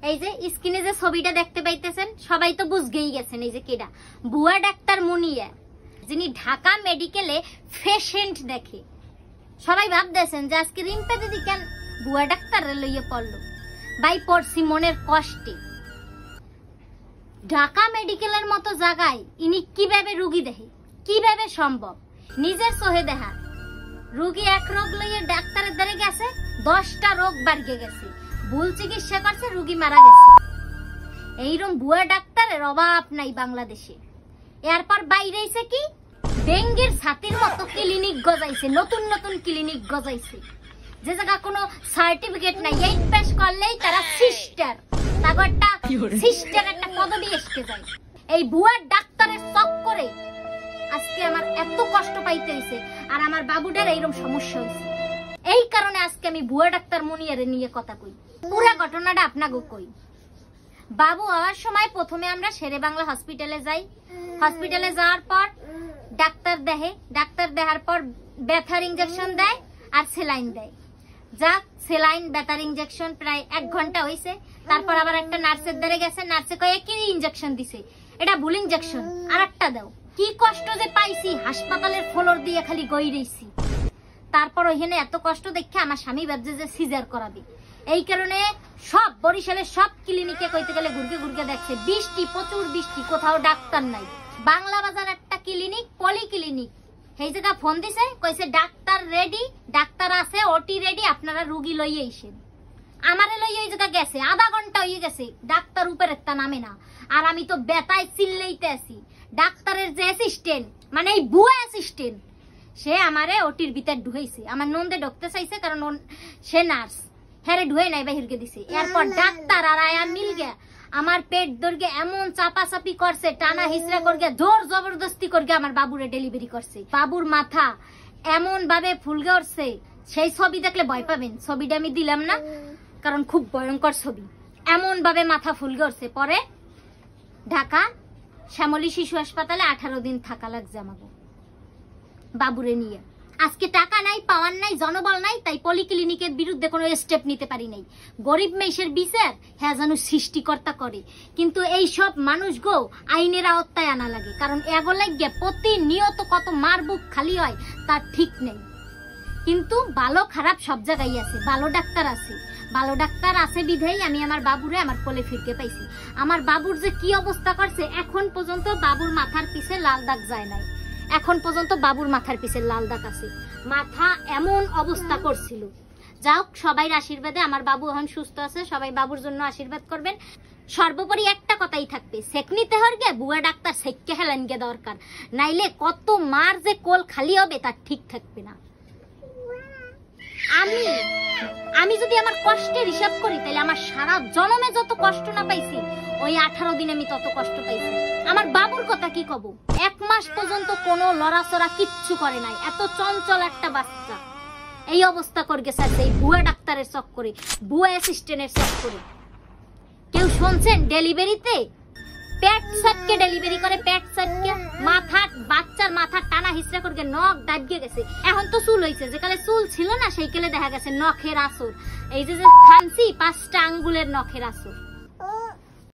এই যে স্ক্রিনে যে ছবিটা দেখতে পাইতেছেন সবাই তো বুঝগেই গেছেন এই যে কেডা, বুয়া ডাক্তার মুনিয়া, যিনি ঢাকা মেডিকেলে পেশেন্ট দেখে। সবাই ভাবতেছেন যে আজকে রিম্পা দিদি কেন বুয়া ডাক্তার লইয়ে পড়লো। ভাই পড়ছি মনের কষ্টে। ঢাকা মেডিকেলের মতো জায়গায় ইনি কিভাবে রুগী দেখে, কিভাবে সম্ভব? নিজের চোখে দেখা রুগী এক রোগ লইয়ে ডাক্তারের দ্বারে গেছে, 10টা রোগ বাড়িয়ে গেছে, ভুল চিকিৎসা করছে, রুগী মারা গেছে। এইরকম বুয়া ডাক্তারের অভাব নাই বাংলাদেশে। এরপর বাইরে এসে কি ডেঙ্গির ছাতির মতো ক্লিনিক গজাইছে, নতুন নতুন ক্লিনিক গজাইছে, যে জায়গা কোনো সার্টিফিকেট নাই, 8 পাস করলেই তারা সিস্টার, তাগরটা সিস্টার একটা পদবি এসে যায়। এই বুয়া ডাক্তারের চক্করে আজকে আমার এত কষ্ট পাইতে হইছে, আর আমার বাবুটার এইরকম সমস্যা হইছে। এই কারণে আজকে আমি বুয়া ডাক্তার মুনিয়ারে নিয়ে কথা কই, পুরো ঘটনাটা আপনাকে কই। বাবু হওয়ার সময় প্রথমে আমরা শেরে বাংলা হসপিটালে যাই। হসপিটালে যাওয়ার পর ডাক্তার দেখে, ডাক্তার দেখার পর ব্যথার ইনজেকশন দেয় আর সেলাইন দেয়। যাক, সেলাইন ব্যথার ইনজেকশন প্রায় 1 ঘন্টা হয়েছে। তারপর আবার একটা নার্সের দ্বারে গেছে, নার্সে কয়ে কি ইনজেকশন দিছে, এটা ভুল ইনজেকশন, আর একটা দাও। কি কষ্ট যে পাইছি, হাসপাতালের ফ্লোর দিয়ে খালি গই রইছি। তারপর ওইখানে এত কষ্ট দেখে আমার স্বামী ভাবছে যে সিজার করাবে। এই কারণে সব বরিশালের সব ক্লিনিকে কইতে গেলে ঘুরকে ঘুরকে দেখছে, বৃষ্টি, প্রচুর বৃষ্টি, কোথাও ডাক্তার নাই। বাংলা বাজার একটা ক্লিনিক, পলি ক্লিনিক, সেই জায়গা ফোন দিছে, কইছে ডাক্তার রেডি, ডাক্তার আছে, ওটি রেডি, আপনারা রুগী লইয়ে আইসেন। আমারে লইয়ে ওই জায়গা গেছে, আধা ঘন্টা হয়ে গেছে, ডাক্তার উপরে তা নামে না। আর আমি তো বেতায় চিল্লাইতে আছি। ডাক্তারের যে অ্যাসিস্ট্যান্ট, মানে এই বুয়া অ্যাসিস্ট্যান্ট, সে আমারে ওটির ভিতর ঢুকাইছে। আমার নন্দে ঢুকতে চাইছে, কারণ সে নার্স, হ্যাঁ ঢুয়ে নাই, বাহিরকে দিছে। এরপর ডাক্তার আর আয়া মিল গে আমার পেট দর্গে এমন চাপাচাপি করছে, টানা হিসরা করগে, জোর জবরদস্তি করগে আমার বাবুরে ডেলিভারি করছে। বাবুর মাথা এমন ভাবে ফুলগে উঠছে, সেই ছবি দেখলে ভয় পাবেন। ছবিটা আমি দিলাম না, কারণ খুব ভয়ঙ্কর ছবি। এমন ভাবে মাথা ফুলগে উঠছে। পরে ঢাকা শ্যামলী শিশু হাসপাতালে 18 দিন থাকা লাগছে আমাকে বাবুরে নিয়ে। আজকে টাকা নাই, পাওয়ার নাই, জনবল নাই, তাই পলিক্লিনিকের বিরুদ্ধে কোনো স্টেপ নিতে পারি নাই। গরিব মেয়ের বিচার হ্যাঁ যেন সৃষ্টিকর্তা করে, কিন্তু এই সব মানুষ গো আইনের আওতায় আনা লাগে, কারণ এগো লাগিয়ে প্রতিনিয়ত কত মার বুক খালি হয় তার ঠিক নেই। কিন্তু ভালো খারাপ সব জায়গায় আছে, ভালো ডাক্তার আছে, ভালো ডাক্তার আছে বিধাই আমি আমার বাবুরে আমার কোলে ফিরতে পাইছি। আমার বাবুর যে কি অবস্থা করছে, এখন পর্যন্ত বাবুর মাথার পিছে লাল দাগ যায় নাই, এখন পর্যন্ত বাবুর মাথার পিছে লাল দাগ আছে। মাথা এমন অবস্থা করছিল। যাক, সবাই আশীর্বাদে আমার বাবু এখন সুস্থ আছে, সবাই বাবুর জন্য আশীর্বাদ করবেন। সর্বোপরি একটা কথাই থাকবে, সেকনিতে হরগে বুয়া ডাক্তার সেককে হেলেন গে দরকার, নাইলে কত মার যে কোল খালি হবে তার ঠিক থাকবে না। আমি যদি আমার কষ্টের হিসাব করি, তাহলে আমার সারা জন্মে যত কষ্ট না পাইছি, ওই 18 দিন আমি তত কষ্ট পাইছি। আমার বাবুর কথা কি কব, 1 মাস পর্যন্ত কোনো লড়াচড়া কিচ্ছু করে নাই, এত চঞ্চল একটা বাচ্চা এই অবস্থা করে গেছে এই বুয়া ডাক্তারের চক্করে, বুয়া অ্যাসিস্ট্যান্টের চক্করে। কেউ শুনছেন ডেলিভারিতে পেট সাটকে ডেলিভারি করে, পেট সাটকে মাথা, বাচ্চার মাথা টানা হিসরা করে নখ দাবিয়ে গেছে। এখন তো চুল হয়েছে, যেকালে চুল ছিল না সেইকালে দেখা গেছে নখের আসর, এই যে খানসি 5টা আঙ্গুলের নখের আসর।